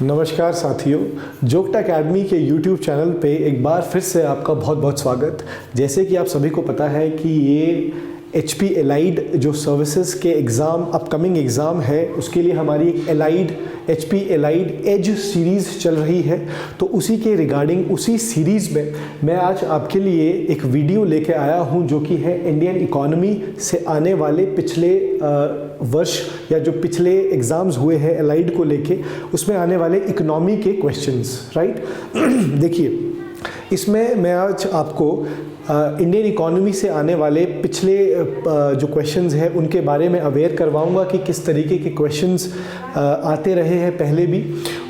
नमस्कार साथियों, जोगटा अकेडमी के YouTube चैनल पे एक बार फिर से आपका बहुत बहुत स्वागत। जैसे कि आप सभी को पता है कि ये HP एलाइड जो सर्विसेज के एग्ज़ाम अपकमिंग एग्ज़ाम है, उसके लिए हमारी एक allied HP allied edge series चल रही है। तो उसी के रिगार्डिंग उसी सीरीज़ में मैं आज आपके लिए एक वीडियो लेके आया हूं जो कि है इंडियन इकोनॉमी से आने वाले पिछले वर्ष या जो पिछले एग्ज़ाम्स हुए हैं एलाइड को लेके, उसमें आने वाले इकोनॉमी के क्वेश्चंस, राइट। देखिए, इसमें मैं आज आपको इंडियन इकोनॉमी से आने वाले पिछले जो क्वेश्चंस हैं उनके बारे में अवेयर करवाऊंगा कि किस तरीके के क्वेश्चंस आते रहे हैं पहले भी,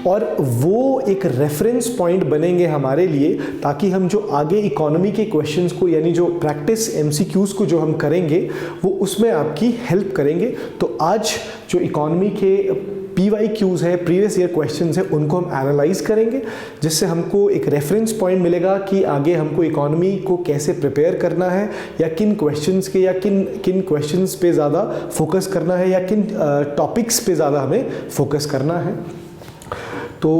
और वो एक रेफरेंस पॉइंट बनेंगे हमारे लिए, ताकि हम जो आगे इकोनॉमी के क्वेश्चंस को यानी जो प्रैक्टिस MCQs को जो हम करेंगे वो उसमें आपकी हेल्प करेंगे। तो आज जो इकोनॉमी के PYQs है, प्रीवियस ईयर क्वेश्चंस है, उनको हम एनालाइज करेंगे, जिससे हमको एक रेफरेंस पॉइंट मिलेगा कि आगे हमको इकोनॉमी को कैसे प्रिपेयर करना है, या किन क्वेश्चंस के या किन क्वेश्चंस पे ज़्यादा फोकस करना है, या किन टॉपिक्स पे ज़्यादा हमें फोकस करना है। तो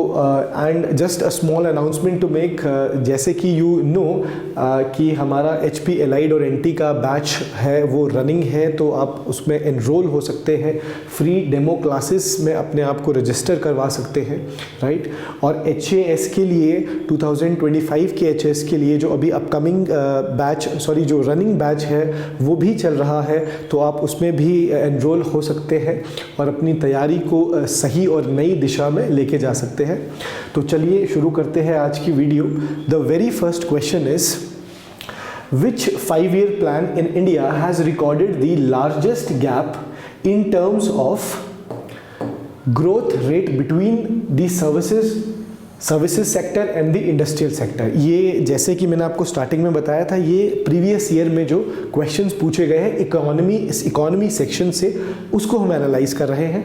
and just a small announcement to make, जैसे कि यू नो कि हमारा HP एलाइड और NT का बैच है वो रनिंग है, तो आप उसमें एनरोल हो सकते हैं। फ्री डेमो क्लासेस में अपने आप को रजिस्टर करवा सकते हैं, राइट। और HAS के लिए 2025 के HAS के लिए जो अभी अपकमिंग जो रनिंग बैच है वो भी चल रहा है, तो आप उसमें भी एनरोल हो सकते हैं और अपनी तैयारी को सही और नई दिशा में लेके जा सकते हैं। तो चलिए शुरू करते हैं आज की video. The very first question is, which 5-year plan in India has recorded the largest gap in terms of growth rate between the services sector and the industrial sector. ये जैसे कि मैंने आपको स्टार्टिंग में बताया था, ये प्रीवियस ईयर में जो क्वेश्चंस पूछे गए हैं इकोनॉमी सेक्शन से, उसको हम एनालाइज कर रहे हैं।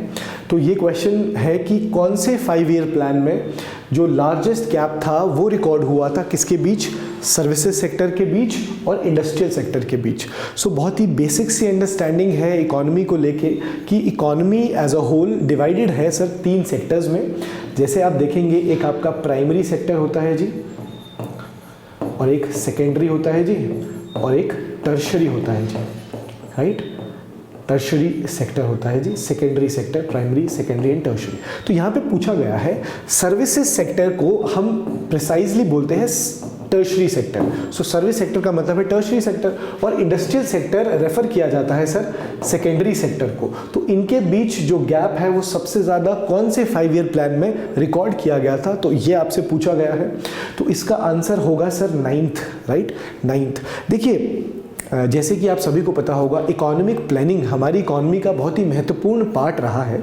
तो ये क्वेश्चन है कि कौन से 5-year प्लान में जो लार्जेस्ट गैप था वो रिकॉर्ड हुआ था, किसके बीच, सर्विसेज सेक्टर के बीच और इंडस्ट्रियल सेक्टर के बीच। सो बहुत ही बेसिक सी अंडरस्टैंडिंग है इकोनॉमी को लेके कि economy as a whole divided है सर 3 सेक्टर्स में। जैसे आप देखेंगे, एक आपका प्राइमरी सेक्टर होता है जी, और एक सेकेंडरी होता है जी, और एक टर्शरी होता है जी, राइट। टर्शरी सेक्टर होता है जी, secondary sector, primary, secondary and tertiary. तो यहाँ पे पूछा गया है, सर्विसेज सेक्टर को हम प्रिसाइजली बोलते हैं tertiary sector. So service sector का मतलब है टर्शरी सेक्टर, और इंडस्ट्रियल सेक्टर रेफर किया जाता है सर सेकेंडरी सेक्टर को। तो इनके बीच जो गैप है वो सबसे ज़्यादा कौन से 5-year प्लान में रिकॉर्ड किया गया था, तो ये आपसे पूछा गया है। तो इसका आंसर होगा सर 9th, राइट, 9th। देखिए, जैसे कि आप सभी को पता होगा, इकोनॉमिक प्लानिंग हमारी इकोनॉमी का बहुत ही महत्वपूर्ण पार्ट रहा है।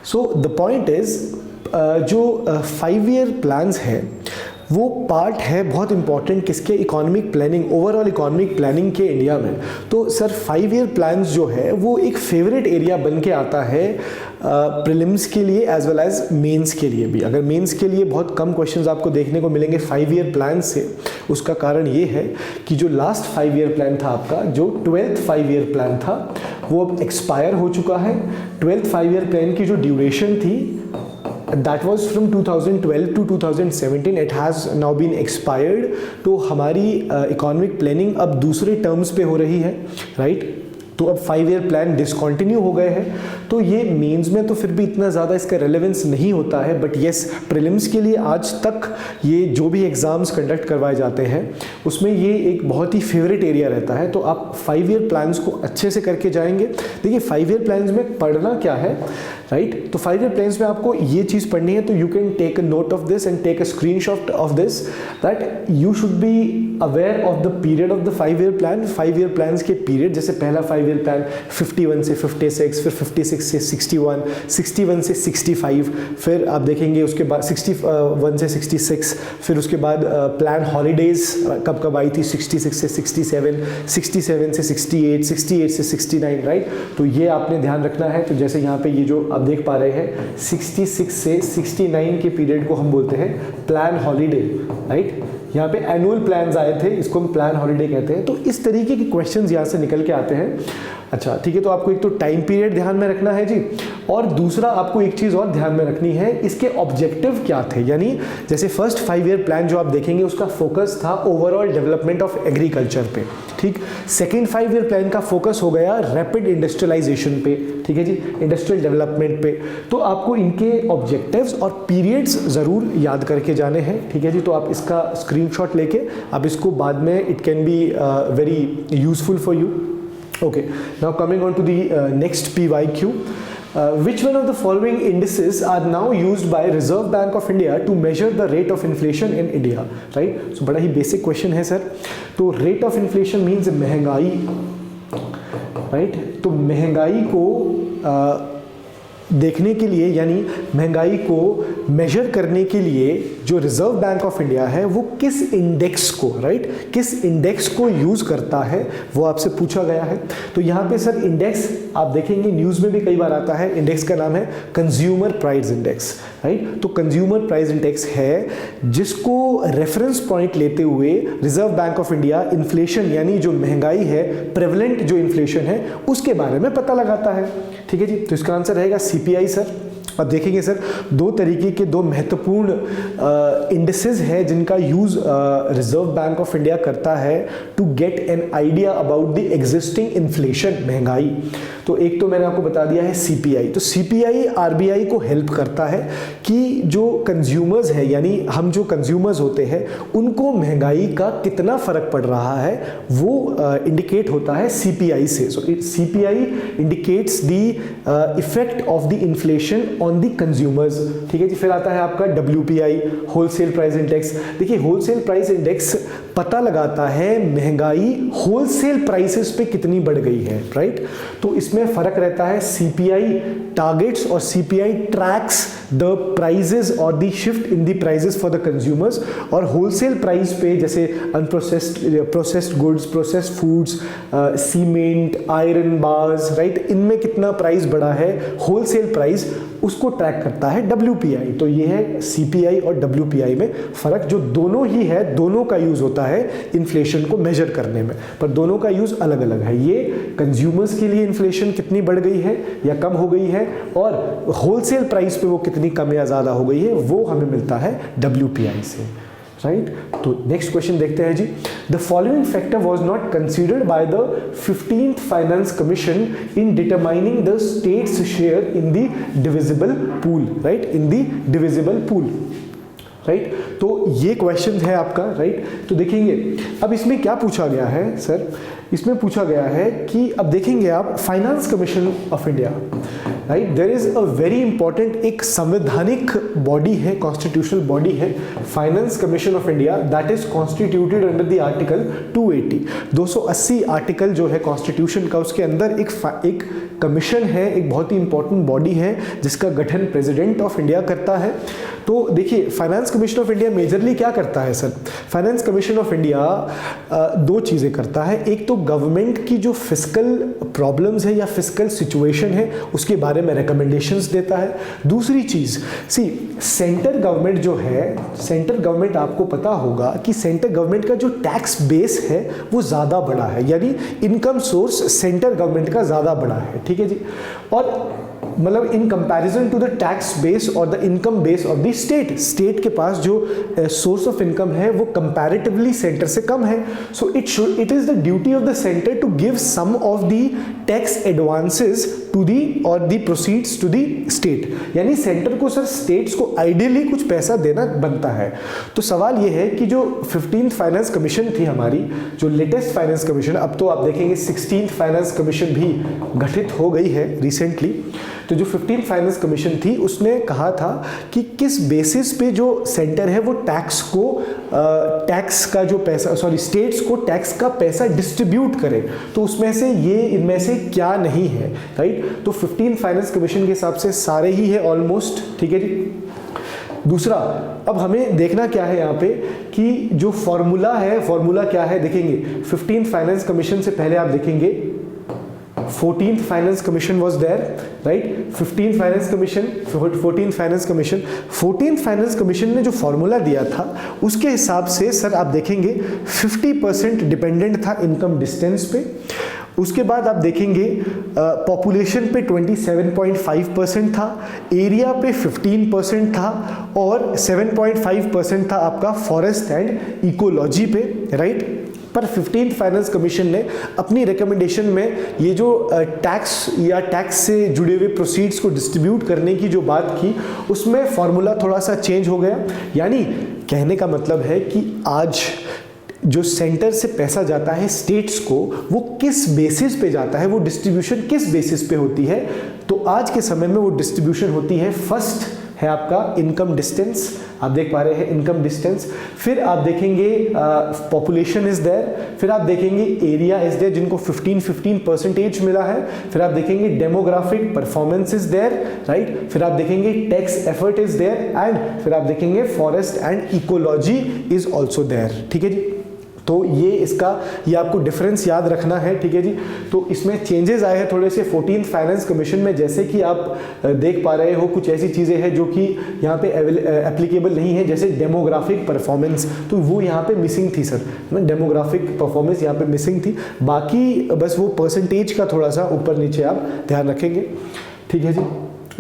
सो द पॉइंट इज, जो 5-year प्लान्स है वो पार्ट है बहुत इंपॉर्टेंट किसके, economic planning, overall economic planning के इंडिया में। तो सर 5-year प्लान्स जो है वो एक फेवरेट एरिया बन के आता है प्रीलिम्स के लिए एज वेल एज मेंस के लिए भी। अगर मेंस के लिए बहुत कम क्वेश्चंस आपको देखने को मिलेंगे 5-year प्लान से, उसका कारण ये है कि जो लास्ट 5-year प्लान था आपका, जो 12th 5-year प्लान था, वो अब एक्सपायर हो चुका है। 12th 5-year प्लान की जो ड्यूरेशन थी, that was from 2012 to 2017, it has now been expired। तो हमारी इकोनॉमिक प्लानिंग अब दूसरे टर्म्स पे हो रही है, राइट। तो अब 5-year प्लान डिसकंटिन्यू हो गए हैं। तो ये मेंस में तो फिर भी इतना ज़्यादा इसका रेलेवेंस नहीं होता है, बट येस, प्रीलिम्स के लिए आज तक ये जो भी एग्ज़ाम्स कंडक्ट करवाए जाते हैं उसमें ये एक बहुत ही फेवरेट एरिया रहता है। तो आप 5-year प्लान्स को अच्छे से करके जाएंगे। देखिए, 5-year प्लान्स में पढ़ना क्या है, राइट। तो 5-year प्लान्स में आपको ये चीज़ पढ़नी है, तो you can take a note of this and take a screenshot of this, that you should be aware of the period of the 5-year plan. 5-year plans के पीरियड, जैसे पहला 5-year प्लान 51 से 56, फिर 56 से 61, 61 से 65, फिर आप देखेंगे उसके बाद 61 से 66, फिर उसके बाद प्लान हॉलीडेज कब कब आई थी, 66 से 67, 67 से 68, 68 से 69, राइट। तो ये आपने ध्यान रखना है। तो जैसे यहाँ पे ये जो आप देख पा रहे हैं, 66 से 69 के पीरियड को हम बोलते हैं प्लान हॉलीडे, राइट। यहाँ पे एनुअल प्लान्स आए थे, इसको हम प्लान हॉलीडे कहते हैं। तो इस तरीके के क्वेश्चंस यहाँ से निकल के आते हैं। अच्छा ठीक है, तो आपको एक तो टाइम पीरियड ध्यान में रखना है जी, और दूसरा आपको एक चीज़ और ध्यान में रखनी है, इसके ऑब्जेक्टिव क्या थे। यानी जैसे फर्स्ट 5 ईयर प्लान जो आप देखेंगे उसका फोकस था ओवरऑल डेवलपमेंट ऑफ एग्रीकल्चर पे, ठीक। सेकेंड 5 ईयर प्लान का फोकस हो गया रैपिड इंडस्ट्रियलाइजेशन पे, ठीक है जी, इंडस्ट्रियल डेवलपमेंट पे। तो आपको इनके ऑब्जेक्टिव्स और पीरियड्स ज़रूर याद करके जाने हैं, ठीक है जी। तो आप इसका स्क्रीनशॉट लेके आप इसको बाद में it can be very useful for you. Okay, now coming on to the next PYQ. Which one of the following indices are now used by Reserve Bank of India to measure the rate of inflation in India? Right? So बड़ा ही basic question है sir. तो rate of inflation means महंगाई, right? तो महंगाई को देखने के लिए, यानी महंगाई को मेजर करने के लिए जो रिजर्व बैंक ऑफ इंडिया है वो किस इंडेक्स को, राइट, किस इंडेक्स को यूज करता है वो आपसे पूछा गया है। तो यहाँ पे सर इंडेक्स आप देखेंगे न्यूज में भी कई बार आता है, इंडेक्स का नाम है कंज्यूमर प्राइस इंडेक्स, राइट। तो कंज्यूमर प्राइस इंडेक्स है जिसको रेफरेंस पॉइंट लेते हुए reserve Bank of India inflation यानी जो महंगाई है, प्रेवलेंट जो इन्फ्लेशन है उसके बारे में पता लगाता है, ठीक है जी। तो इसका आंसर रहेगा सीपीआई सर। अब देखेंगे सर दो तरीके के दो महत्वपूर्ण इंडिसेस है जिनका use Reserve Bank of India करता है to get an idea about the existing inflation, महंगाई। तो एक तो मैंने आपको बता दिया है सीपीआई। तो सीपीआई आरबीआई को हेल्प करता है कि जो कंज्यूमर्स है यानी हम जो कंज्यूमर्स होते हैं उनको महंगाई का कितना फर्क पड़ रहा है वो इंडिकेट होता है सीपीआई से। So CPI indicates the effect of the inflation on the consumers, ठीक है जी। फिर आता है आपका WPI, होलसेल प्राइस इंडेक्स। देखिए होलसेल प्राइस इंडेक्स पता लगाता है महंगाई होलसेल प्राइसेस पे कितनी बढ़ गई है, राइट। तो इसमें फर्क रहता है, सीपीआई टारगेट्स और सीपीआई ट्रैक्स द प्राइजेस और the shift in the prices for the consumers. और होलसेल प्राइस पे जैसे processed goods, processed foods, cement, iron bars, right, इनमें कितना प्राइस बढ़ा है होलसेल प्राइस उसको ट्रैक करता है WPI। तो ये है सीपीआई और WPI में फर्क, जो दोनों ही है, दोनों का यूज होता है इन्फ्लेशन को मेजर करने में, पर दोनों का यूज अलग अलग है। ये कंज्यूमर्स के लिए इन्फ्लेशन कितनी बढ़ गई है या कम हो गई है, और होलसेल प्राइस पे वो कितनी कम या ज्यादा हो गई है वो हमें मिलता है WPI से, राइट। तो नेक्स्ट क्वेश्चन देखते हैं जी। The following factor was not considered by the 15th finance commission in determining the states share in the divisible pool, right, in the divisible pool, right. तो ये क्वेश्चन है आपका, right. तो देखेंगे अब इसमें क्या पूछा गया है सर, इसमें पूछा गया है कि अब देखेंगे आप finance commission of India, right, there is a very important एक संवैधानिक बॉडी है, कॉन्स्टिट्यूशनल बॉडी है finance commission of India, that is constituted under the article 280, 280 article जो है कॉन्स्टिट्यूशन का, उसके अंदर एक कमीशन है, एक बहुत ही इंपॉर्टेंट बॉडी है जिसका गठन प्रेसिडेंट ऑफ इंडिया करता है। तो देखिए finance commission of India majorly क्या करता है sir, finance commission of India दो चीज़ें करता है। एक तो गवर्नमेंट की जो फिस्कल प्रॉब्लम्स है या फिस्कल सिचुएशन है उसके बारे में रिकमेंडेशंस देता है। दूसरी चीज़ सी सेंट्रल गवर्नमेंट जो है, सेंट्रल गवर्नमेंट आपको पता होगा कि सेंट्रल गवर्नमेंट का जो टैक्स बेस है वो ज़्यादा बड़ा है, यानी इनकम सोर्स सेंट्रल गवर्नमेंट का ज़्यादा बड़ा है, ठीक है जी। और मतलब in comparison to the tax base और the income base of the state, state के पास जो सोर्स ऑफ इनकम है वो कंपैरेटिवली सेंटर से कम है। So it is the duty of the centre to give some of the tax advances to the और the proceeds to the state, यानी सेंटर को सर स्टेट्स को आइडियली कुछ पैसा देना बनता है। तो सवाल ये है कि जो 15th फाइनेंस कमीशन थी हमारी, जो लेटेस्ट फाइनेंस कमीशन, अब तो आप देखेंगे 16th फाइनेंस कमीशन भी गठित हो गई है रिसेंटली। तो जो 15th फाइनेंस कमीशन थी उसने कहा था कि किस बेसिस पे जो सेंटर है वो टैक्स को टैक्स का जो पैसा स्टेट्स को टैक्स का पैसा डिस्ट्रीब्यूट करे, तो उसमें से ये इनमें से क्या नहीं है, राइट। तो 15th फाइनेंस कमीशन के हिसाब से सारे ही है ऑलमोस्ट, ठीक है जी। दूसरा अब हमें देखना क्या है यहाँ पे कि जो फॉर्मूला है, फॉर्मूला क्या है देखेंगे। 15th फाइनेंस कमीशन से पहले आप देखेंगे 14th finance commission was there, right. 15th finance commission, 14th finance commission, 14th finance commission ने जो फॉर्मूला दिया था उसके हिसाब से सर आप देखेंगे 50% डिपेंडेंट था इनकम डिस्टेंस पे। उसके बाद आप देखेंगे पॉपुलेशन पे 27.5% था, एरिया पे 15% था और 7.5% था आपका फॉरेस्ट एंड इकोलॉजी पे, राइट। पर 15th फाइनेंस कमीशन ने अपनी रिकमेंडेशन में ये जो टैक्स या टैक्स से जुड़े हुए प्रोसीड्स को डिस्ट्रीब्यूट करने की जो बात की उसमें फॉर्मूला थोड़ा सा चेंज हो गया। यानी कहने का मतलब है कि आज जो सेंटर से पैसा जाता है स्टेट्स को, वो किस बेसिस पे जाता है, वो डिस्ट्रीब्यूशन किस बेसिस पे होती है, तो आज के समय में वो डिस्ट्रीब्यूशन होती है, फर्स्ट है आपका इनकम डिस्टेंस, आप देख पा रहे हैं इनकम डिस्टेंस, फिर आप देखेंगे पॉपुलेशन इज देयर, फिर आप देखेंगे एरिया इज देयर जिनको 15% मिला है, फिर आप देखेंगे demographic performance is there, right, फिर आप देखेंगे tax effort is there and फिर आप देखेंगे forest and ecology is also there, ठीक है जी। तो ये आपको डिफरेंस याद रखना है, ठीक है जी। तो इसमें चेंजेस आए हैं थोड़े से 14th फाइनेंस कमीशन में, जैसे कि आप देख पा रहे हो कुछ ऐसी चीज़ें हैं जो कि यहाँ पे एप्लीकेबल नहीं है, जैसे डेमोग्राफिक परफॉर्मेंस, तो वो यहाँ पे मिसिंग थी सर, डेमोग्राफिक परफॉर्मेंस यहाँ पे मिसिंग थी। बाकी बस वो परसेंटेज का थोड़ा सा ऊपर नीचे आप ध्यान रखेंगे, ठीक है जी।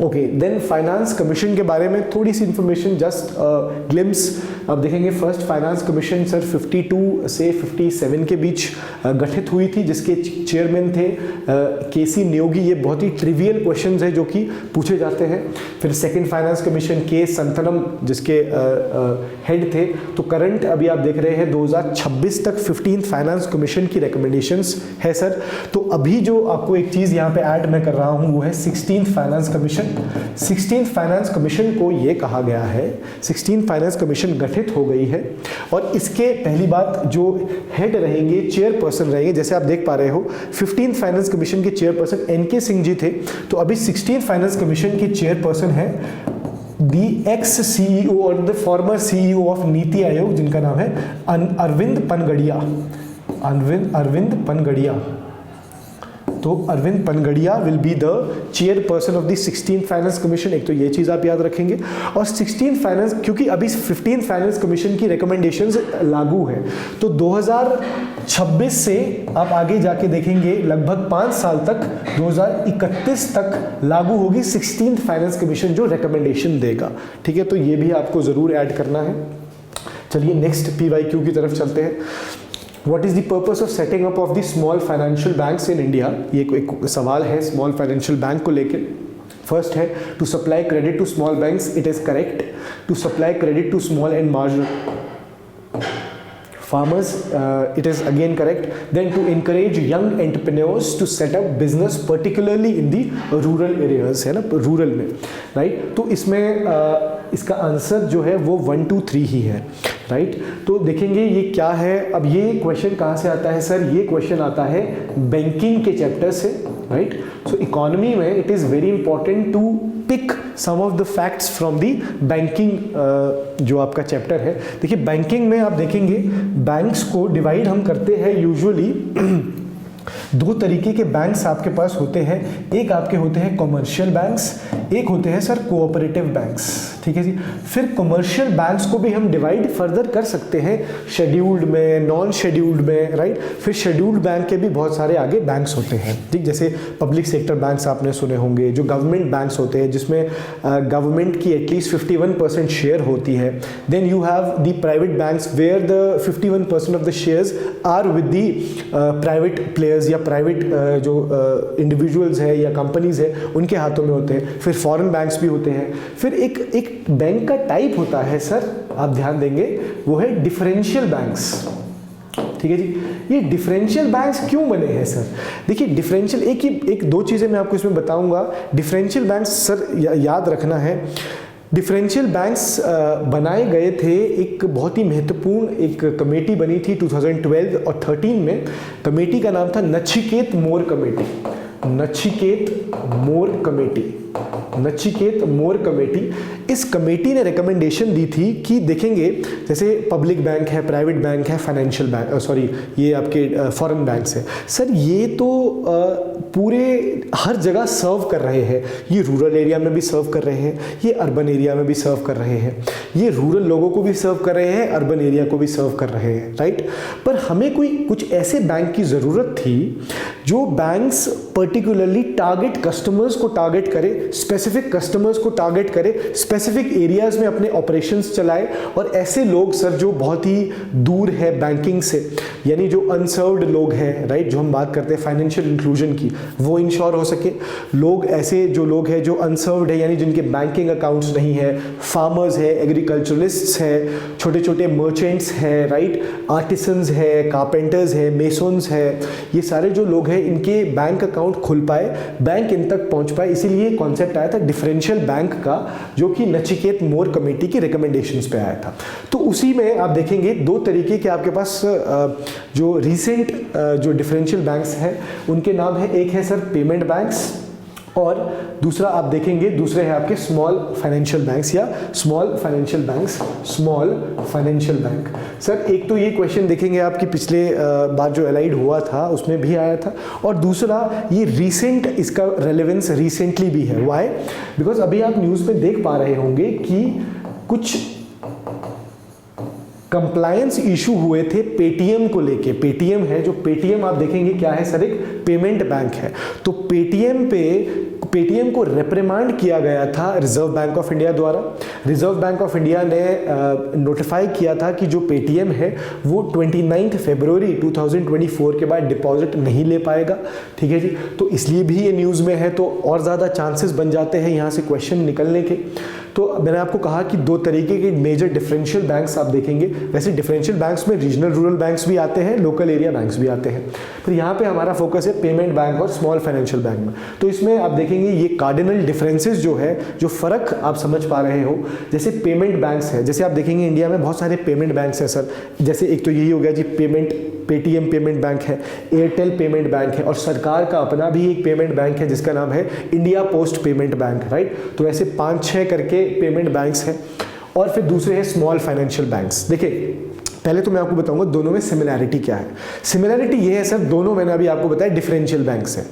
ओके, देन फाइनेंस कमीशन के बारे में थोड़ी सी इंफॉर्मेशन, जस्ट ग्लिम्स। आप देखेंगे फर्स्ट फाइनेंस कमीशन सर 52 से 57 के बीच गठित हुई थी, जिसके चेयरमैन थे केसी नियोगी। ये बहुत ही ट्रिवियल क्वेश्चंस है जो कि पूछे जाते हैं। फिर सेकंड फाइनेंस कमीशन के संतनम जिसके हेड थे। तो करंट अभी आप देख रहे हैं 2026 तक 15th फाइनेंस कमीशन की रिकमेंडेशंस है सर। तो अभी जो आपको एक चीज़ यहाँ पे ऐड मैं कर रहा हूँ वो है 16th finance commission. 16th finance commission को ये कहा गया है, 16th फाइनेंस कमीशन गठित हो गई है और इसके पहली बात जो हेड रहेंगे, चेयरपर्सन रहेंगे, जैसे आप देख पा रहे हो 15th फाइनेंस कमीशन के चेयरपर्सन एनके सिंह जी थे। तो अभी 16th फाइनेंस कमीशन की चेयरपर्सन है दी एक्स सीईओ और the former CEO of NITI Aayog, जिनका नाम है अरविंद पनगड़िया। अरविंद पनगड़िया। तो Arvind Panagariya will be the chairperson of the 16th finance commission. एक तो ये चीज़ आप याद रखेंगे। और 16th फाइनेंस, क्योंकि अभी 15th फाइनेंस कमीशन की रिकमेंडेशंस लागू है, तो 2026 से आप आगे जाके देखेंगे लगभग 5 साल तक 2031 तक लागू होगी 16th फाइनेंस कमीशन जो रिकमेंडेशन देगा, ठीक है। तो ये भी आपको ज़रूर ऐड करना है। चलिए नेक्स्ट PYQ की तरफ चलते हैं। What is the purpose of setting up of the small financial banks in India? ये एक सवाल है स्मॉल फाइनेंशियल बैंक को लेकर। फर्स्ट है to supply credit to small banks, it is correct. To supply credit to small and marginal farmers, it is again correct. Then to encourage young entrepreneurs to set up business particularly in the rural areas, है ना, rural में, right. तो इसमें इसका answer जो है वो 1 2 3 ही है, राइट। तो देखेंगे ये क्या है। अब ये क्वेश्चन कहाँ से आता है सर? ये क्वेश्चन आता है बैंकिंग के चैप्टर से, राइट। सो इकोनॉमी में it is very important to pick some of the facts from the banking जो आपका चैप्टर है। देखिए बैंकिंग में आप देखेंगे बैंक्स को डिवाइड हम करते हैं यूजुअली दो तरीके के बैंक्स आपके पास होते हैं। एक आपके होते हैं कमर्शियल बैंक्स, एक होते हैं सर कोऑपरेटिव बैंक्स, ठीक है जी। फिर कमर्शियल बैंक्स को भी हम डिवाइड फर्दर कर सकते हैं शेड्यूल्ड में, नॉन शेड्यूल्ड में, राइट। फिर शेड्यूल्ड बैंक के भी बहुत सारे आगे बैंक्स होते हैं, ठीक। जैसे पब्लिक सेक्टर बैंक्स आपने सुने होंगे, जो गवर्नमेंट बैंक्स होते हैं जिसमें गवर्नमेंट की एटलीस्ट 51% शेयर होती है। Then you have the private banks where the 51% of the shares are with the private players या प्राइवेट जो इंडिविजुअल्स है या कंपनीज है उनके हाथों में होते हैं। फिर फॉरेन बैंक्स भी होते हैं। फिर एक बैंक का टाइप होता है सर, आप ध्यान देंगे, वो है डिफरेंशियल बैंक्स, ठीक है जी। ये डिफरेंशियल बैंक्स क्यों बने हैं सर? देखिए डिफरेंशियल एक दो चीज़ें मैं आपको इसमें बताऊंगा। डिफरेंशियल बैंक्स सर याद रखना है, डिफरेंशियल बैंक्स बनाए गए थे, एक बहुत ही महत्वपूर्ण एक कमेटी बनी थी 2012 और 13 में। कमेटी का नाम था नचिकेत मोर कमेटी, नचिकेत मोर कमेटी, नचिकेत मोर कमेटी, इस कमेटी ने रिकमेंडेशन दी थी कि देखेंगे जैसे पब्लिक बैंक है, प्राइवेट बैंक है, फाइनेंशियल बैंक, सॉरी ये आपके फॉरेन बैंक्स है सर, ये तो पूरे हर जगह सर्व कर रहे हैं, ये रूरल एरिया में भी सर्व कर रहे हैं, ये अर्बन एरिया में भी सर्व कर रहे हैं, ये रूरल लोगों को भी सर्व कर रहे हैं, अर्बन एरिया को भी सर्व कर रहे हैं, राइट। पर हमें कोई कुछ ऐसे बैंक की ज़रूरत थी जो बैंक्स पर्टिकुलरली टारगेट कस्टमर्स को टारगेट करे, स्पेसिफिक कस्टमर्स को टारगेट करे, स्पेसिफिक एरियाज में अपने ऑपरेशंस चलाए, और ऐसे लोग सर जो बहुत ही दूर है बैंकिंग से, यानी जो अनसर्व्ड लोग हैं, राइट, जो हम बात करते हैं फाइनेंशियल इंक्लूजन की, वो इंश्योर हो सके। लोग ऐसे जो लोग हैं जो अनसर्व्ड है, यानी जिनके बैंकिंग अकाउंट्स नहीं है, फार्मर्स है, एग्रीकल्चरलिस्ट्स है, छोटे छोटे मर्चेंट्स है, राइट, आर्टिसंस है, कारपेंटर्स है, मेसोन्स है, ये सारे जो लोग हैं इनके बैंक अकाउंट खुल पाए, बैंक इन तक पहुंच पाए। इसीलिए कॉन्सेप्ट आया था डिफरेंशियल बैंक का, जो कि नचिकेत मोर कमेटी की रिकमेंडेशंस पे आया था। तो उसी में आप देखेंगे दो तरीके के आपके पास जो रिसेंट जो डिफरेंशियल बैंक्स हैं उनके नाम है, एक है सर पेमेंट बैंक्स, और दूसरा आप देखेंगे दूसरे हैं आपके स्मॉल फाइनेंशियल बैंक्स या small financial banks, small financial bank. Sir एक तो ये क्वेश्चन देखेंगे आपकी पिछले बार जो एलाइड हुआ था उसमें भी आया था, और दूसरा ये रीसेंट, इसका रेलेवेंस रिसेंटली भी है। व्हाई? बिकॉज अभी आप न्यूज़ में देख पा रहे होंगे कि कुछ कंप्लायंस इशू हुए थे पेटीएम को लेके। पेटीएम है, जो पेटीएम आप देखेंगे क्या है सर, एक पेमेंट बैंक है। तो पेटीएम को रिप्रिमांड किया गया था रिजर्व बैंक ऑफ इंडिया द्वारा। रिजर्व बैंक ऑफ इंडिया ने नोटिफाई किया था कि जो पेटीएम है वो 29 फरवरी 2024 के बाद डिपॉजिट नहीं ले पाएगा, ठीक है जी। तो इसलिए भी ये न्यूज़ में है, तो और ज़्यादा चांसेस बन जाते हैं यहाँ से क्वेश्चन निकलने के। तो मैंने आपको कहा कि दो तरीके के मेजर डिफरेंशियल बैंक्स आप देखेंगे। वैसे डिफरेंशियल बैंक्स में रीजनल रूरल बैंक्स भी आते हैं, लोकल एरिया बैंक्स भी आते हैं, पर यहाँ पे हमारा फोकस है पेमेंट बैंक और स्मॉल फाइनेंशियल बैंक में। तो इसमें आप देखेंगे ये कार्डिनल डिफरेंसेस जो है, जो फ़र्क आप समझ पा रहे हो, जैसे पेमेंट बैंक्स है, जैसे आप देखेंगे इंडिया में बहुत सारे पेमेंट बैंक्स हैं सर। जैसे एक तो यही हो गया जी पेटीएम पेमेंट बैंक है, एयरटेल पेमेंट बैंक है, और सरकार का अपना भी एक पेमेंट बैंक है जिसका नाम है India post payment bank, right. तो ऐसे 5-6 करके पेमेंट बैंक्स हैं, और फिर दूसरे हैं स्मॉल फाइनेंशियल बैंक्स। देखिए पहले तो मैं आपको बताऊंगा दोनों में सिमिलैरिटी क्या है। सिमिलैरिटी ये है सर, दोनों मैंने अभी आपको बताया डिफरेंशियल बैंक्स हैं,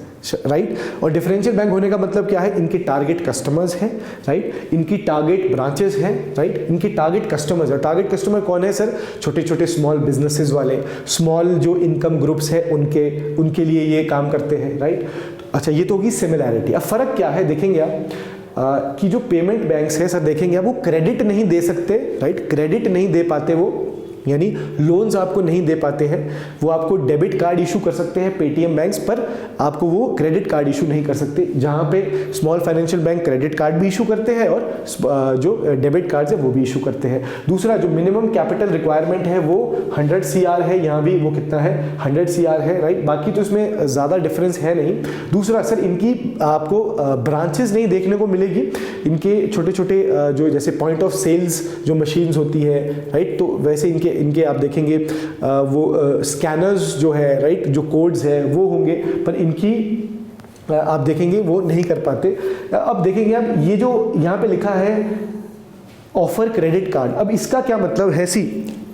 राइट। और डिफरेंशियल बैंक होने का मतलब क्या है, इनके टारगेट कस्टमर्स हैं, राइट, इनकी टारगेट ब्रांचेस हैं, राइट, इनकी टारगेट कस्टमर्स है। टारगेट कस्टमर कौन है सर, छोटे छोटे स्मॉल बिजनेसेस वाले, स्मॉल जो इनकम ग्रुप्स है उनके लिए ये काम करते हैं, राइट। अच्छा, ये तो होगी सिमिलैरिटी। अब फर्क क्या है देखेंगे आप कि जो पेमेंट बैंक्स है सर, देखेंगे आप वो क्रेडिट नहीं दे सकते, राइट, क्रेडिट नहीं दे पाते वो, यानी लोन्स आपको नहीं दे पाते हैं। वो आपको डेबिट कार्ड इशू कर सकते हैं पेटीएम बैंक्स, पर आपको वो क्रेडिट कार्ड इशू नहीं कर सकते, जहां पे small financial bank credit card भी इशू करते हैं और जो डेबिट कार्ड है वो भी इशू करते हैं। दूसरा जो मिनिमम कैपिटल रिक्वायरमेंट है वो 100 CR है, यहाँ भी वो कितना है 100 CR है, राइट। बाकी तो इसमें ज़्यादा डिफरेंस है नहीं। दूसरा सर, इनकी आपको ब्रांचेस नहीं देखने को मिलेगी, इनके छोटे छोटे जो जैसे पॉइंट ऑफ सेल्स जो मशीन्स होती है, राइट, तो वैसे इनके आप देखेंगे वो स्कैनर्स जो है, राइट, जो कोड्स है वो होंगे, पर इनकी आप देखेंगे वो नहीं कर पाते। अब देखेंगे आप ये जो यहाँ पे लिखा है ऑफर क्रेडिट कार्ड, अब इसका क्या मतलब है,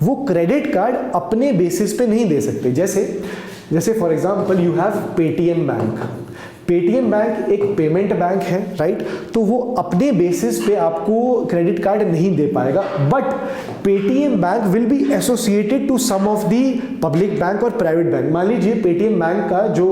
वो क्रेडिट कार्ड अपने बेसिस पे नहीं दे सकते। जैसे for example you have Paytm bank. Paytm bank एक पेमेंट बैंक है, राइट, तो वो अपने बेसिस पे आपको क्रेडिट कार्ड नहीं दे पाएगा, but Paytm bank will be associated to some of the public bank और प्राइवेट बैंक। मान लीजिए पेटीएम बैंक का जो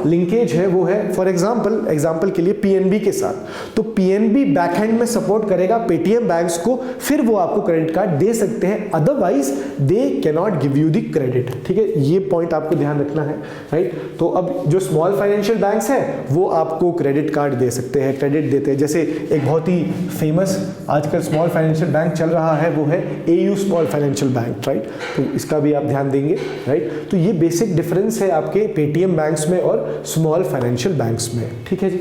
लिंकेज है वो है फॉर एग्जांपल के लिए पीएनबी के साथ, तो पीएनबी बैकएंड में सपोर्ट करेगा पेटीएम बैंक्स को, फिर वो आपको क्रेडिट कार्ड दे सकते हैं, otherwise they can not give you the credit, ठीक है। ये पॉइंट आपको ध्यान रखना है, राइट। तो अब जो स्मॉल फाइनेंशियल बैंक्स है वो आपको क्रेडिट कार्ड दे सकते हैं, क्रेडिट देते हैं। जैसे एक बहुत ही फेमस आजकल स्मॉल फाइनेंशियल बैंक चल रहा है वो है AU small financial bank, right, तो इसका भी आप ध्यान देंगे, राइट। तो ये बेसिक डिफरेंस है आपके पेटीएम बैंक्स में और स्मॉल फाइनेंशियल बैंक्स में, ठीक है जी।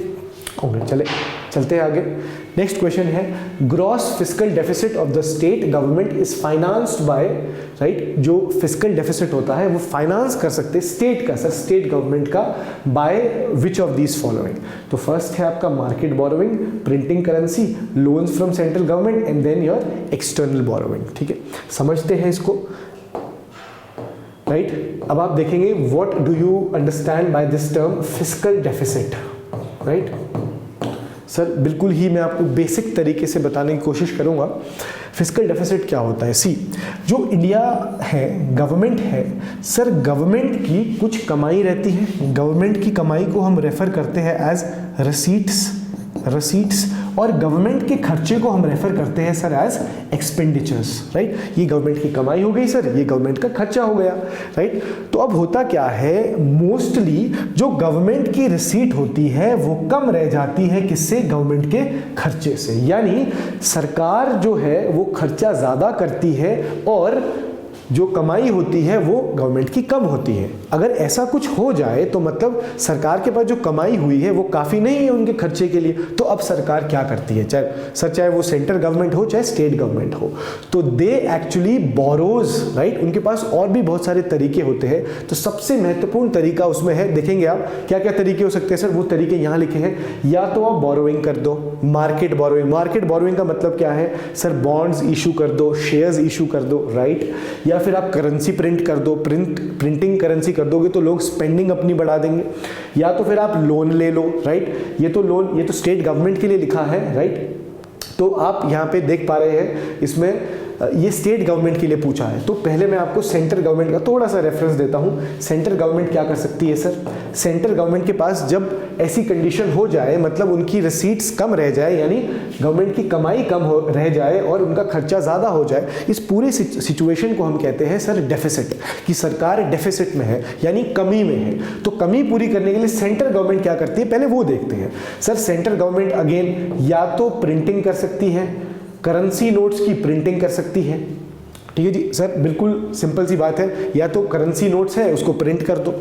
ओके, चले चलते हैं आगे। नेक्स्ट क्वेश्चन है, gross fiscal deficit of the state government is financed by, right, जो फिस्कल डेफिसिट होता है वो फाइनेंस कर सकते हैं स्टेट का, सर स्टेट गवर्नमेंट का, by which of these following. तो फर्स्ट है आपका market borrowing, printing currency, loans from central government and then your external borrowing. ठीक है, समझते हैं इसको, राइट। अब आप देखेंगे what do you understand by this term fiscal deficit, right. Sir बिल्कुल ही मैं आपको बेसिक तरीके से बताने की कोशिश करूंगा। फिस्कल डेफिसिट क्या होता है? सी, जो इंडिया है, गवर्नमेंट है, सर गवर्नमेंट की कुछ कमाई रहती है, गवर्नमेंट की कमाई को हम रेफर करते हैं एज रसीट्स, और गवर्नमेंट के खर्चे को हम रेफर करते हैं सर एज एक्सपेंडिचर्स, राइट। ये गवर्नमेंट की कमाई हो गई सर, ये गवर्नमेंट का खर्चा हो गया, राइट। तो अब होता क्या है, मोस्टली जो गवर्नमेंट की रिसीट होती है वो कम रह जाती है, किससे? गवर्नमेंट के खर्चे से। यानी सरकार जो है वो खर्चा ज़्यादा करती है और जो कमाई होती है वो गवर्नमेंट की कम होती है। अगर ऐसा कुछ हो जाए तो मतलब सरकार के पास जो कमाई हुई है वो काफ़ी नहीं है उनके खर्चे के लिए। तो अब सरकार क्या करती है, चाहे वो सेंट्रल गवर्नमेंट हो चाहे स्टेट गवर्नमेंट हो, तो दे एक्चुअली बोरोज, राइट। उनके पास और भी बहुत सारे तरीके होते हैं। तो सबसे महत्वपूर्ण तरीका उसमें है, देखेंगे आप क्या क्या तरीके हो सकते हैं सर, वो तरीके यहाँ लिखे हैं। या तो आप बोरोइंग कर दो, मार्केट बोरोइंग। मार्केट बोरोइंग का मतलब क्या है सर? बॉन्ड्स इशू कर दो, शेयर्स इशू कर दो, राइट। या फिर आप करेंसी प्रिंट कर दो, प्रिंटिंग करेंसी कर दोगे तो लोग स्पेंडिंग अपनी बढ़ा देंगे। या तो फिर आप लोन ले लो, राइट। ये तो लोन, ये तो स्टेट गवर्नमेंट के लिए लिखा है, राइट। तो आप यहाँ पे देख पा रहे हैं इसमें ये स्टेट गवर्नमेंट के लिए पूछा है। तो पहले मैं आपको सेंट्रल गवर्नमेंट का थोड़ा सा रेफरेंस देता हूँ। सेंट्रल गवर्नमेंट क्या कर सकती है सर? सेंट्रल गवर्नमेंट के पास जब ऐसी कंडीशन हो जाए, मतलब उनकी रिसीट्स कम रह जाए, यानी गवर्नमेंट की कमाई कम रह जाए और उनका खर्चा ज़्यादा हो जाए, इस पूरी सिचुएशन को हम कहते हैं सर डेफिसिट, कि सरकार डेफिसिट में है यानी कमी में है। तो कमी पूरी करने के लिए सेंट्रल गवर्नमेंट क्या करती है, पहले वो देखते हैं। सर सेंट्रल गवर्नमेंट अगेन या तो प्रिंटिंग कर सकती है, करेंसी नोट्स की प्रिंटिंग कर सकती है। ठीक है जी सर, बिल्कुल सिंपल सी बात है। या तो करेंसी नोट्स है उसको प्रिंट कर दो,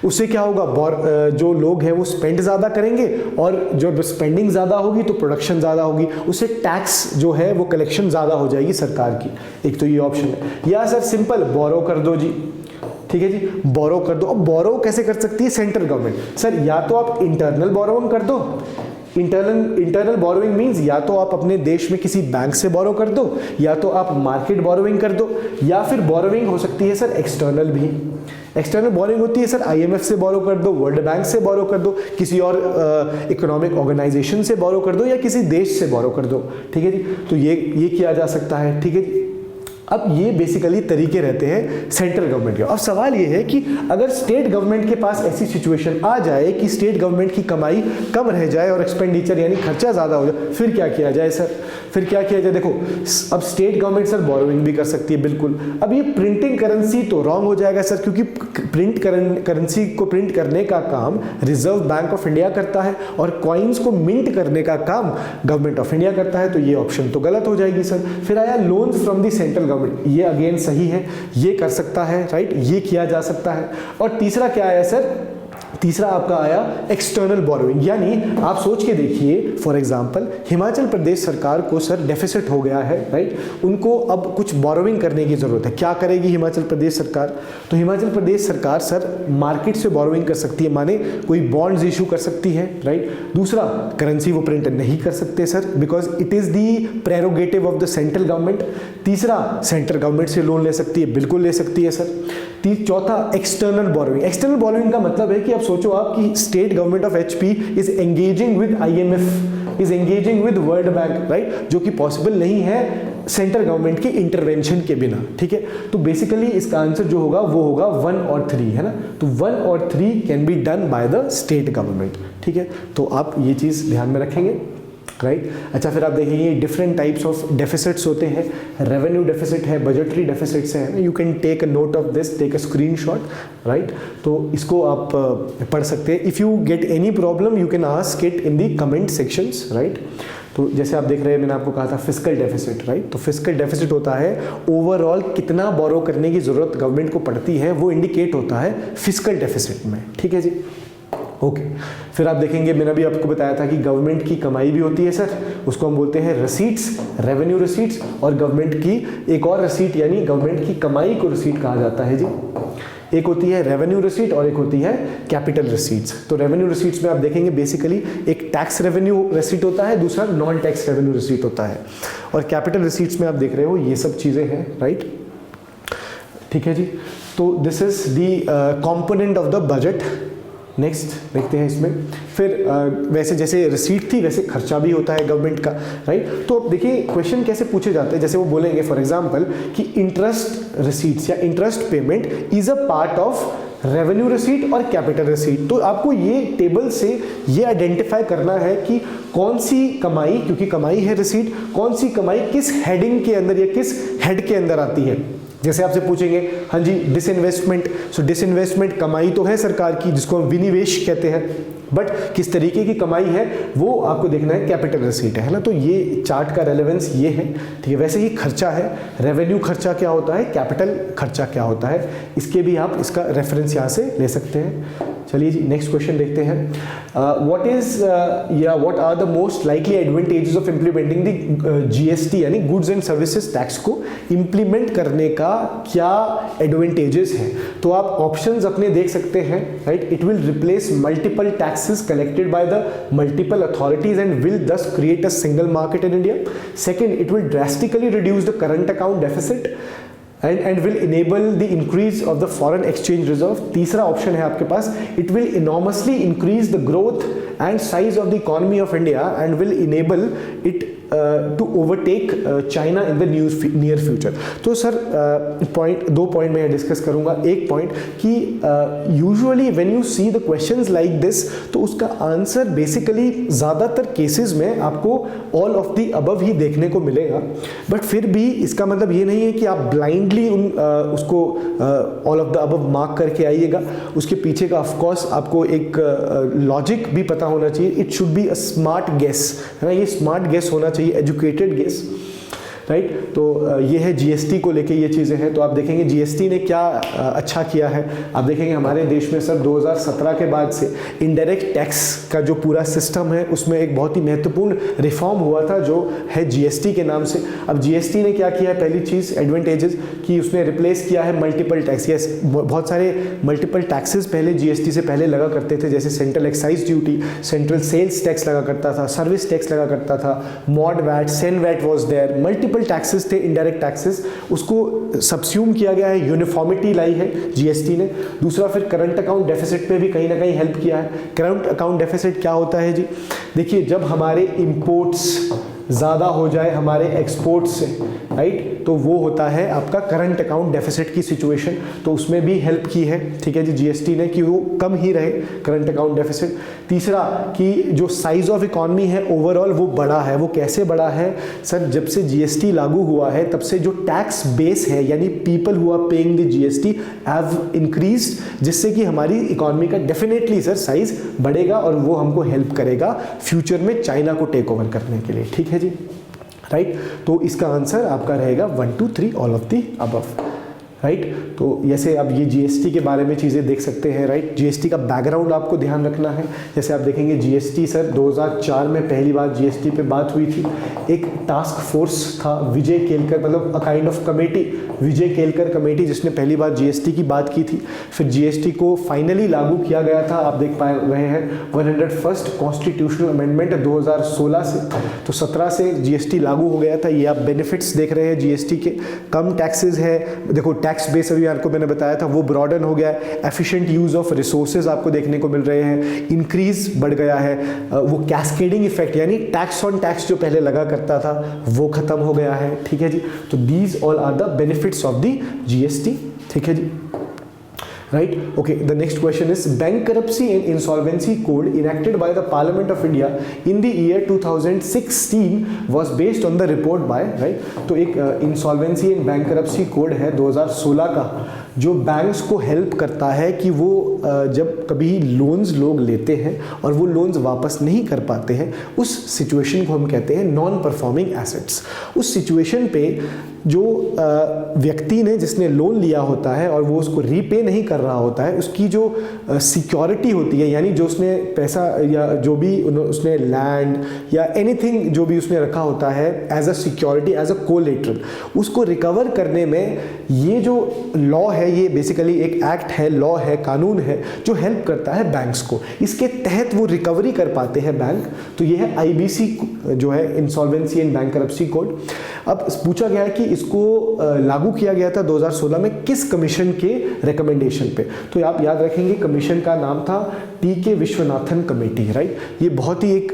उससे क्या होगा, जो लोग हैं वो स्पेंड ज़्यादा करेंगे और जब स्पेंडिंग ज़्यादा होगी तो प्रोडक्शन ज़्यादा होगी, उससे टैक्स जो है वो कलेक्शन ज़्यादा हो जाएगी सरकार की। एक तो ये ऑप्शन है। या सर सिंपल बोरो कर दो जी, ठीक है जी, बोरो कर दो। अब बोरो कैसे कर सकती है सेंट्रल गवर्नमेंट? सर या तो आप इंटरनल बोरोइंग कर दो। इंटरनल बोरोइंग मींस या तो आप अपने देश में किसी बैंक से बोरो कर दो, या तो आप मार्केट बोरोइंग कर दो, या फिर बोरोइंग हो सकती है सर एक्सटर्नल भी। एक्सटर्नल बोरोइंग होती है सर IMF से बोरो कर दो, वर्ल्ड बैंक से बोरो कर दो, किसी और इकोनॉमिक ऑर्गेनाइजेशन से बोरो कर दो, या किसी देश से बोरो कर दो। ठीक है जी, तो ये किया जा सकता है। ठीक है जी, अब ये बेसिकली तरीके रहते हैं सेंट्रल गवर्नमेंट के। अब सवाल ये है कि अगर स्टेट गवर्नमेंट के पास ऐसी सिचुएशन आ जाए कि स्टेट गवर्नमेंट की कमाई कम रह जाए और एक्सपेंडिचर यानी खर्चा ज़्यादा हो जाए, फिर क्या किया जाए सर? फिर क्या किया जाए? देखो, अब स्टेट गवर्नमेंट सर बोरोइंग भी कर सकती है, बिल्कुल। अब ये प्रिंटिंग करेंसी तो रॉन्ग हो जाएगा सर, क्योंकि करेंसी को प्रिंट करने का काम रिजर्व बैंक ऑफ इंडिया करता है और कॉइन्स को मिंट करने का काम गवर्नमेंट ऑफ इंडिया करता है, तो ये ऑप्शन तो गलत हो जाएगी सर। फिर आया loans from the central government, ये अगेन सही है, ये कर सकता है, राइट, ये किया जा सकता है। और तीसरा क्या आया सर? तीसरा आपका आया एक्सटर्नल बोरोइंग, यानी आप सोच के देखिए, फॉर एग्जांपल हिमाचल प्रदेश सरकार को सर डेफिसिट हो गया है, राइट, उनको अब कुछ बोरोइंग करने की जरूरत है। क्या करेगी हिमाचल प्रदेश सरकार? तो हिमाचल प्रदेश सरकार सर मार्केट से बोरोइंग कर सकती है, माने कोई बॉन्ड्स इशू कर सकती है, राइट। दूसरा, करेंसी वो प्रिंट नहीं कर सकते sir, because it is the prerogative of the central government. तीसरा, सेंट्रल गवर्नमेंट से लोन ले सकती है, बिल्कुल ले सकती है सर। चौथा, एक्सटर्नल बोरोइंग। एक्सटर्नल बोरोइंग का मतलब है कि अब सोचो आप कि state government of HP is engaging with IMF, is engaging with world bank, right, जो कि पॉसिबल नहीं है सेंट्रल गवर्नमेंट के इंटरवेंशन के बिना। ठीक है, तो बेसिकली इसका आंसर जो होगा वो होगा 1 और 3, है ना। तो 1 और 3 can be done by the state government. ठीक है, तो आप ये चीज़ ध्यान में रखेंगे, राइट। अच्छा, फिर आप देखेंगे डिफरेंट टाइप्स ऑफ डेफिसिट्स होते हैं। रेवेन्यू डेफिसिट है, बजटरी डेफिसिट्स है। You can take a note of this, take a screenshot, right. तो इसको आप पढ़ सकते हैं। If you get any problem you can ask it in the comment sections, right. तो जैसे आप देख रहे हैं, मैंने आपको कहा था फिस्कल डेफिसिट, राइट। तो फिस्कल डेफिसिट होता है ओवरऑल कितना बोरो करने की जरूरत गवर्नमेंट को पड़ती है, वो इंडिकेट होता है फिस्कल डेफिसिट में। ठीक है जी, ओके फिर आप देखेंगे, मैंने अभी आपको बताया था कि गवर्नमेंट की कमाई भी होती है सर, उसको हम बोलते हैं रसीट्स, रेवेन्यू रसीट्स, और गवर्नमेंट की एक और रसीट यानी गवर्नमेंट की कमाई को रसीट कहा जाता है जी। एक होती है रेवेन्यू रिसीट और एक होती है कैपिटल रिसीट्स। तो रेवेन्यू रिसीट्स में आप देखेंगे बेसिकली एक टैक्स रेवेन्यू रिसीट होता है, दूसरा नॉन टैक्स रेवेन्यू रिसीट होता है, और कैपिटल रिसीट्स में आप देख रहे हो ये सब चीज़ें हैं, राइट। ठीक है जी, तो this is the component of the budget. Next देखते हैं इसमें, फिर वैसे जैसे रिसीट थी वैसे खर्चा भी होता है गवर्नमेंट का, राइट। तो अब देखिए क्वेश्चन कैसे पूछे जाते हैं, जैसे वो बोलेंगे फॉर एग्जांपल कि इंटरेस्ट रिसीट्स या interest payment is a part of revenue receipt और कैपिटल रिसीट। तो आपको ये टेबल से ये आइडेंटिफाई करना है कि कौन सी कमाई, क्योंकि कमाई है रिसीट, कौन सी कमाई किस हेडिंग के अंदर या किस हेड के अंदर आती है। जैसे आपसे पूछेंगे हाँ जी डिसइन्वेस्टमेंट, सो डिसइन्वेस्टमेंट कमाई तो है सरकार की जिसको हम विनिवेश कहते हैं, बट किस तरीके की कमाई है वो आपको देखना है, कैपिटल रिसीट है ना। तो ये चार्ट का रेलेवेंस ये है, ठीक है। वैसे ही खर्चा है, रेवेन्यू खर्चा क्या होता है, कैपिटल खर्चा क्या होता है, इसके भी आप इसका रेफरेंस यहाँ से ले सकते हैं। चलिए जी नेक्स्ट क्वेश्चन देखते हैं। What are the most likely advantages of implementing the GST यानी गुड्स एंड सर्विसेज टैक्स को इम्प्लीमेंट करने का क्या एडवांटेजेस हैं। तो आप ऑप्शंस अपने देख सकते हैं, right. It will replace multiple taxes collected by the multiple authorities and will thus create a single market in India. Second, it will drastically reduce the current account deficit and will enable the increase of the foreign exchange reserve। तीसरा option है आपके पास, it will enormously increase the growth and size of the economy of India and will enable it to overtake China in the near future। तो sir दो point मैं discuss करूंगा। एक point कि usually when you see the questions like this तो उसका answer basically ज़्यादातर cases में आपको ऑल ऑफ द अबव ही देखने को मिलेगा, बट फिर भी इसका मतलब ये नहीं है कि आप ब्लाइंडली उसको all of the above mark करके आइएगा। उसके पीछे का ऑफकोर्स आपको एक लॉजिक भी पता होना चाहिए। It should be a smart guess, है ना, ये स्मार्ट गेस होना चाहिए, एजुकेटेड गेस, राइट। तो ये है जीएसटी को लेके ये चीज़ें हैं। तो आप देखेंगे जीएसटी ने क्या अच्छा किया है। आप देखेंगे हमारे देश में सर 2017 के बाद से इनडायरेक्ट टैक्स का जो पूरा सिस्टम है उसमें एक बहुत ही महत्वपूर्ण रिफॉर्म हुआ था जो है जीएसटी के नाम से। अब जीएसटी ने क्या किया है, पहली चीज़ एडवांटेजेस कि उसने रिप्लेस किया है मल्टीपल टैक्स। यस, बहुत सारे मल्टीपल टैक्सेस पहले जीएसटी से पहले लगा करते थे, जैसे central excise duty, central sales tax लगा करता था, सर्विस टैक्स लगा करता था, MODVAT, CENVAT was there, multiple taxes थे, इनडायरेक्ट टैक्सेस। उसको सब्स्यूम किया गया है, यूनिफॉर्मिटी लाई है जीएसटी ने। दूसरा फिर करंट अकाउंट डेफिसिट पे भी कहीं ना कहीं हेल्प किया है। करंट अकाउंट डेफिसिट क्या होता है जी, देखिए जब हमारे इंपोर्ट्स ज़्यादा हो जाए हमारे एक्सपोर्ट्स से, राइट, तो वो होता है आपका करंट अकाउंट डेफिसिट की सिचुएशन। तो उसमें भी हेल्प की है, ठीक है जी, जीएसटी ने, कि वो कम ही रहे करंट अकाउंट डेफिसिट। तीसरा कि जो साइज ऑफ इकॉनमी है ओवरऑल वो बड़ा है। वो कैसे बड़ा है सर, जब से जीएसटी लागू हुआ है तब से जो टैक्स बेस है यानी people who are paying the GST have increased, जिससे कि हमारी इकॉनमी का डेफिनेटली सर साइज बढ़ेगा और वो हमको हेल्प करेगा फ्यूचर में चाइना को टेक ओवर करने के लिए, ठीक है जी, राइट। तो इसका आंसर आपका रहेगा 1 2 3 all of the above, right. तो जैसे अब ये जीएसटी के बारे में चीज़ें देख सकते हैं, राइट। जीएसटी का बैकग्राउंड आपको ध्यान रखना है। जैसे आप देखेंगे जीएसटी सर 2004 में पहली बार जीएसटी पे बात हुई थी। एक टास्क फोर्स था, विजय केलकर, मतलब a kind of committee, Vijay Kelkar committee, जिसने पहली बार जीएसटी की बात की थी। फिर जीएसटी को फाइनली लागू किया गया था, आप देख पा रहे हैं 101st कॉन्स्टिट्यूशनल अमेंडमेंट 2016 से। तो 17 से जीएसटी लागू हो गया था। ये आप बेनिफिट्स देख रहे हैं जीएसटी के, कम टैक्सेस है, देखो टैक्स बेस अभी आपको मैंने बताया था वो ब्रॉडन हो गया है, एफिशिएंट यूज ऑफ रिसोर्सेज आपको देखने को मिल रहे हैं, इंक्रीज बढ़ गया है, वो कैस्केडिंग इफेक्ट यानी टैक्स ऑन टैक्स जो पहले लगा करता था वो खत्म हो गया है, ठीक है जी। तो these all are the benefits of the GST, ठीक है जी, right? Okay, the next question is Bankruptcy and Insolvency Code enacted by the Parliament of India in the year 2016 was based on the report by, right? तो एक Insolvency and Bankruptcy Code है 2016 का, जो banks को help करता है कि वो जब कभी लोन्स लोग लेते हैं और वो लोन्स वापस नहीं कर पाते हैं, उस सिचुएशन को हम कहते हैं नॉन परफॉर्मिंग एसेट्स। उस सिचुएशन पे जो व्यक्ति ने जिसने लोन लिया होता है और वो उसको रीपे नहीं कर रहा होता है, उसकी जो सिक्योरिटी होती है, यानी जो उसने पैसा या जो भी उसने लैंड या एनीथिंग जो भी उसने रखा होता है as a security, as a collateral, उसको रिकवर करने में ये जो लॉ है, ये बेसिकली एक एक्ट है, लॉ है, कानून है जो हेल्प करता है बैंक्स को। इसके तहत वो रिकवरी कर पाते हैं बैंक। तो ये है IBC जो है, इंसॉल्वेंसी एंड बैंकरप्सी कोड। अब पूछा गया है कि इसको लागू किया गया था 2016 में किस कमीशन के रिकमेंडेशन पे। तो आप याद रखेंगे कमीशन का नाम था TK विश्वनाथन कमेटी, राइट। ये बहुत ही एक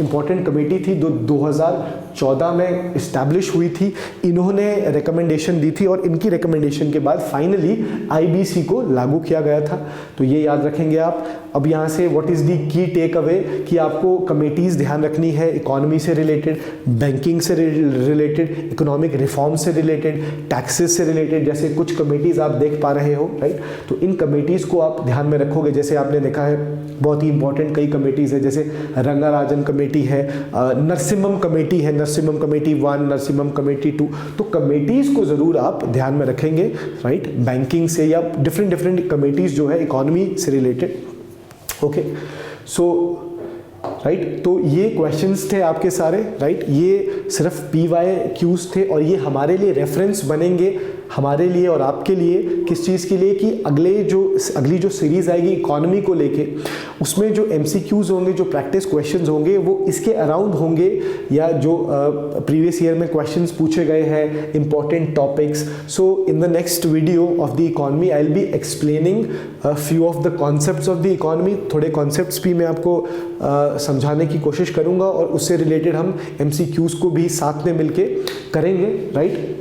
इम्पॉर्टेंट कमेटी थी, 2014 में इस्टेब्लिश हुई थी। इन्होंने रिकमेंडेशन दी थी और इनकी रिकमेंडेशन के बाद फाइनली IBC को लागू किया गया था। तो ये याद रखेंगे आप। अब यहाँ से व्हाट इज़ दी की टेक अवे, कि आपको कमेटीज़ ध्यान रखनी है इकोनॉमी से रिलेटेड, बैंकिंग से रिलेटेड, इकोनॉमिक रिफॉर्म से रिलेटेड, टैक्सेस से रिलेटेड, जैसे कुछ कमेटीज़ आप देख पा रहे हो, राइट। तो इन कमेटीज़ को आप ध्यान में रखोगे। जैसे आपने देखा है बहुत ही इंपॉर्टेंट कई कमेटीज़ है, जैसे रंगाराजन कमेटी है, नरसिम्हम कमेटी है, नरसिम्हम कमेटी 1, नरसिम्हम कमेटी 2। तो कमेटीज़ को ज़रूर आप ध्यान में रखेंगे, राइट, बैंकिंग से या डिफरेंट कमेटीज़ जो है इकोनॉमी से रिलेटेड। ओके, सो राइट, तो ये क्वेश्चंस थे आपके सारे, राइट। ये सिर्फ PYQs थे और ये हमारे लिए रेफरेंस बनेंगे, हमारे लिए और आपके लिए, किस चीज़ के लिए, कि अगली जो सीरीज़ आएगी इकोनॉमी को लेके, उसमें जो MCQs होंगे, जो प्रैक्टिस क्वेश्चंस होंगे, वो इसके अराउंड होंगे, या जो प्रीवियस ईयर में क्वेश्चंस पूछे गए हैं, important topics. So in the next video of the economy I will be explaining few of the concepts of the economy. थोड़े कॉन्सेप्ट्स भी मैं आपको समझाने की कोशिश करूँगा और उससे रिलेटेड हम MCQs को भी साथ में मिलके करेंगे, राइट।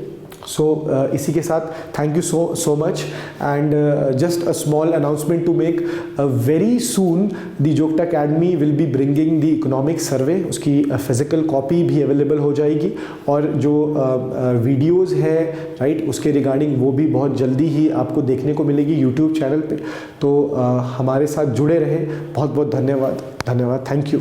सो इसी के साथ thank you so much, and just a small announcement to make, very soon the जोग्टा academy will be bringing the economic survey. उसकी फिजिकल कॉपी भी अवेलेबल हो जाएगी, और जो वीडियोज़ है, राइट, उसके रिगार्डिंग वो भी बहुत जल्दी ही आपको देखने को मिलेगी यूट्यूब चैनल पे। तो हमारे साथ जुड़े रहें। बहुत बहुत धन्यवाद, थैंक यू।